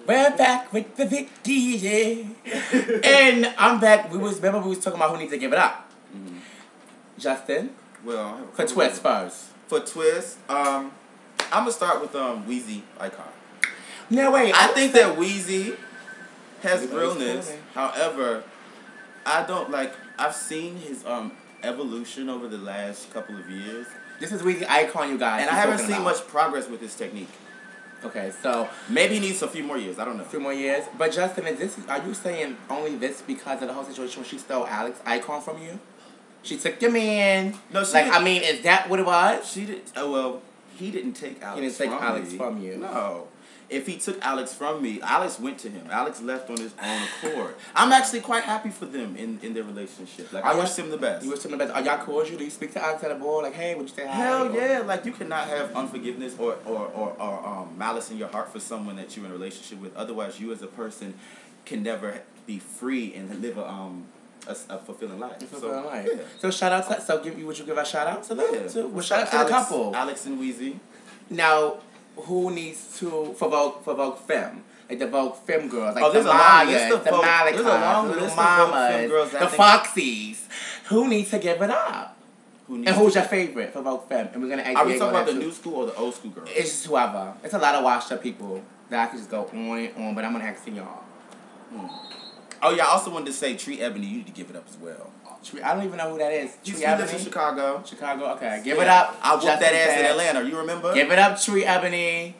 We're back with the Vicky, yeah. And I'm back. Remember we was talking about who needs to give it up. Mm-hmm. Justin. Well, for Twist first. For Twist, I'm gonna start with Wheezy Icon. No wait. I think that Wheezy has realness. However, I don't like. I've seen his evolution over the last couple of years. This is Wheezy Icon, you guys. And I haven't seen much progress with his technique. Okay, so maybe he needs a few more years. I don't know. A few more years. But Justin, are you saying only this because of the whole situation when she stole Alex Icon from you? She took your man. No, she didn't. I mean, is that what it was? She did. Oh well, he didn't take Alex. He didn't take Alex from you. No. If he took Alex from me, Alex went to him. Alex left on his own accord. I'm actually quite happy for them in their relationship. Like, I wish them the best. You wish them the best. Are y'all cordial? Do you speak to Alex at a board? Like, hey, would you say hi? Hell yeah. Like, you cannot have unforgiveness or malice in your heart for someone that you're in a relationship with. Otherwise, you as a person can never be free and live a fulfilling life. Yeah. So shout out to, would you give a shout out to them? Yeah. Well, shout out to the couple. Alex and Wheezy. Now, who needs to for Vogue Femme? Like the Vogue Femme girls, like there's the Mayas, the Malakas, the little mamas, girls, the Foxies. Who needs to give it up? Who's your favorite for Vogue Femme? And we're gonna ask. Are we talking about the new school or the old school girls? It's just whoever. It's a lot of washed up people that I could just go on and on, but I'm gonna ask y'all. Oh yeah, I also wanted to say Tree Ebony. You need to give it up as well. I don't even know who that is. Tree Ebony in Chicago. Chicago. Okay, give it up. I whooped that ass in Atlanta. You remember? Give it up, Tree Ebony.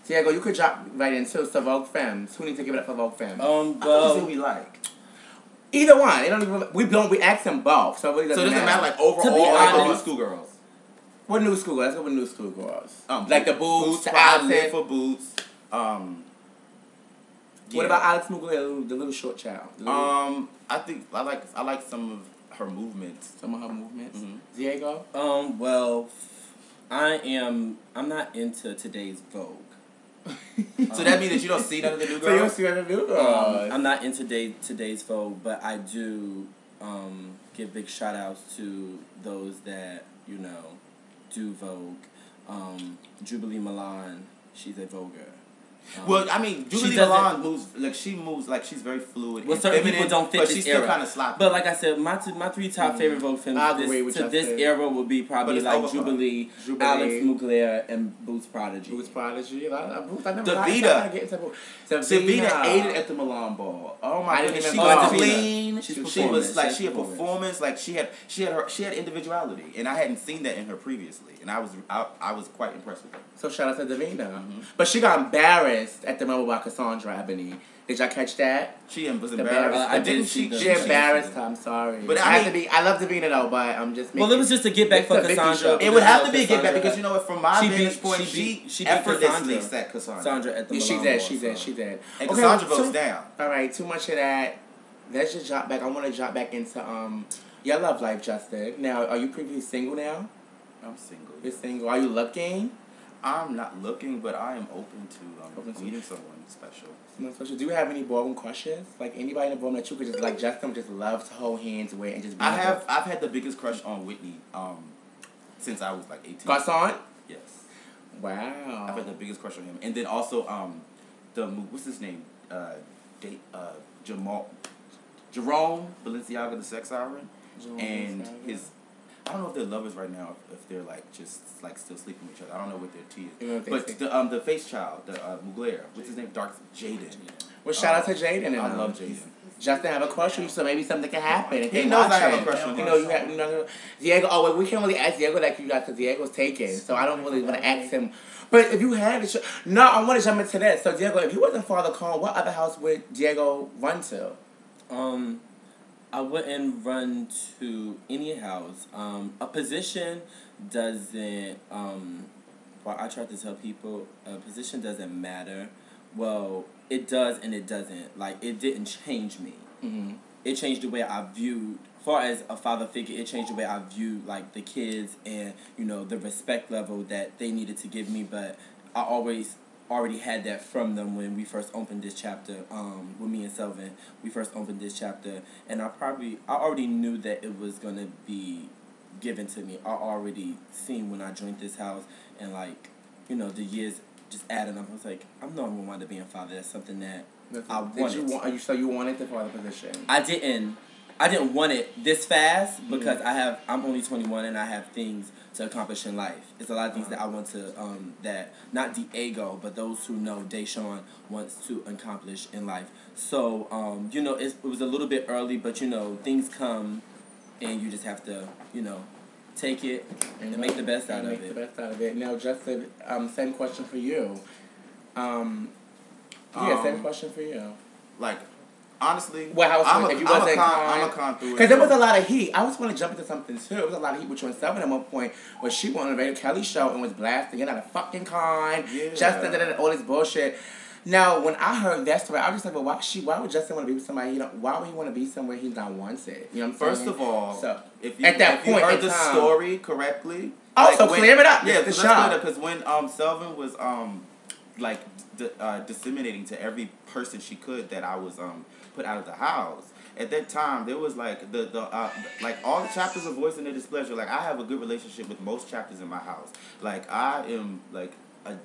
Diego, you could drop right into so Vogue Femmes. Who needs to give it up for Vogue Femmes? Well, who we like. Either one. It don't even, we ask them both. So it doesn't matter. Like overall, like the new school girls. What new school girls? Let's go with new school girls. Like the Boots, Alex for Boots. What about Alex Mugler, the little short child? I think I like some of her movements. Some of her movements. Mm-hmm. Diego. Well, I'm not into today's Vogue. So that means that you don't see none of the new girls. So you don't see none of the new girls. I'm not into today's Vogue, but I do give big shout outs to those that do Vogue. Jubilee Milan, she's a Voguer. Well, I mean, Jubilee Milan moves like she's very fluid. Well, certain people don't fit this she's era. Still kind of sloppy. But like I said, my three top favorite Vogue femmes to this era will be probably like Jubilee, Alex Mugler, and Boots Prodigy. Boots Prodigy. Davida ate it at the Milan Ball. Oh my goodness, she was clean. She was like she had performance. Like she had individuality, and I hadn't seen that in her previously, and I was quite impressed with her. So shout out to Davina. Mm-hmm. But she got embarrassed at the moment about Cassandra Ebony. Did y'all catch that? She was embarrassed. I didn't. She embarrassed her. I'm sorry. But I love Davina though. But I'm just. Well, it was just a get back for Cassandra. It would have to be a get back because you know what? From my vantage point, she effortlessly set Cassandra at the. She did. And Cassandra goes down. All right, too much of that. Let's just drop back. I want to drop back into your love life, Justin. Now, are you previously single now? I'm single. You're single. Are you looking? I'm not looking, but I am open to meeting someone special. Someone special. Do you have any ballroom crushes? Like anybody in the ballroom that you could just like Justin just love to hold hands with and just be I've had the biggest crush on Whitney since I was like 18. Garcon? Yes. Wow. I've had the biggest crush on him. And then also what's his name? Jerome Balenciaga, the sex siren. And his I don't know if they're lovers right now, if they're like just like still sleeping with each other. I don't know what their tea is. But the face child, the Mugler, what's his name? Jaden. Well, shout out to Jaden. I love Jaden. Justin have a crush on you, so maybe something can happen. He knows I have a crush on him. You know, Diego. Oh, well, we can't really ask Diego like you got because Diego's taken, so I don't really want to ask him. But if you had it, no, I want to jump into that. So Diego, if you wasn't Father Con, what other house would Diego run to? I wouldn't run to any house. A position doesn't. Well, I try to tell people a position doesn't matter. Well, it does and it doesn't. Like it didn't change me. Mm-hmm. It changed the way I viewed. Far as a father figure, it changed the way I viewed like the kids and the respect level that they needed to give me. But I already had that from them when we first opened this chapter, with me and Selvin. We first opened this chapter, and I already knew that it was going to be given to me. I already seen when I joined this house, and the years just adding up. I was like, I'm no longer wanting to be a father. That's something that I wanted. So you wanted the father position? I didn't want it this fast because I'm only 21 and I have things to accomplish in life. It's a lot of things that I want to, that, not Diego, but those who know Deshaun wants to accomplish in life. So, it was a little bit early, but, things come and you just have to, take it and make the best out of it. Make the best out of it. Now, Justin, same question for you. Same question for you. Like, honestly, I'm a con through it. Because there was a lot of heat. I was going to jump into something too. There was a lot of heat with you and Selvin at one point where she went on the Radio Kelly show and was blasting. You're not a fucking con. Yeah. Justin did all this bullshit. Now, when I heard that story, I was just like, well, why would Justin want to be with somebody? Why would he want to be somewhere he's not wanted? You know what I'm saying? First of all, so, if you heard the story correctly. Clear it up. Yeah, because when Selvin was disseminating to every person she could that I was put out of the house. At that time, there was like all the chapters of Voice in Their Displeasure. Like, I have a good relationship with most chapters in my house. Like, I am I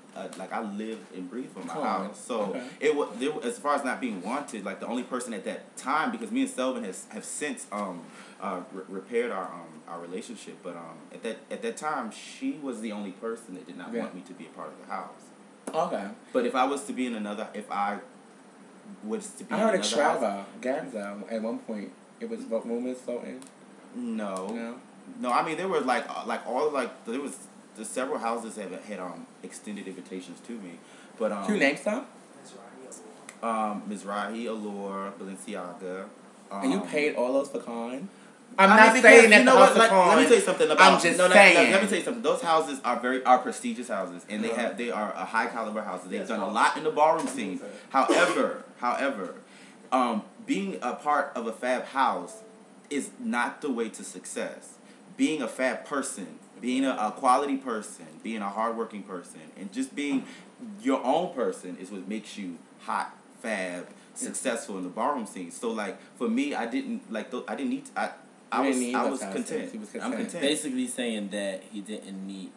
live and breathe from my house. So it was as far as not being wanted. Like, the only person at that time, because me and Selvin have since repaired our relationship. But at that time, she was the only person that did not want me to be a part of the house. Okay. But if I was to be in another, I heard a Trava Ganzo at one point. It was rumors floating. No. I mean, there were there was several houses that had extended invitations to me, but can you name some? Mizrahi, Allure, Balenciaga. And you paid all those for Con? I'm not saying that let me tell you something about. I'm just saying. Let me tell you something. Those houses are prestigious houses, and they are a high caliber houses. They've done a lot in the ballroom scene. However, being a part of a fab house is not the way to success. Being a fab person, being a quality person, being a hardworking person, and just being your own person is what makes you hot, fab, successful in the ballroom scene. So, like, for me, I was content. I'm content. Basically saying that he didn't need.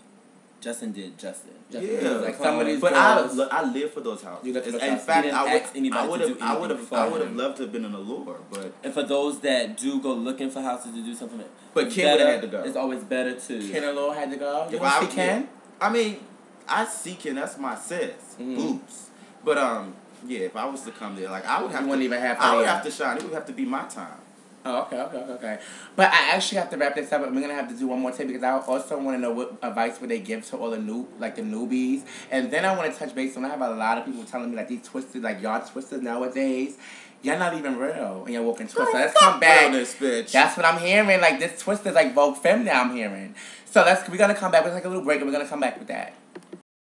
Justin did Justin. Like somebody's. But I live for those houses. In fact, I would have loved to have been an Allure, but. And for those that do go looking for houses to do something, but Ken would have had to go. It's always better to. Ken Allure had to go. You want to see Ken? I mean, I see Ken. That's my sis. Boobs. But if I was to come there, like, I would have. I would have to shine. It would have to be my time. Oh, okay. But I actually have to wrap this up. We're going to have to do one more tape because I also want to know what advice would they give to all the newbies. And then I want to touch base on, I have a lot of people telling me, like, these twisted, like, y'all twisters nowadays, y'all not even real. And you're walking twister. Let's come back. This bitch. That's what I'm hearing. Like, this twister's like Vogue Femme now I'm hearing. So we're going to come back. We're going to take a little break and we're going to come back with that.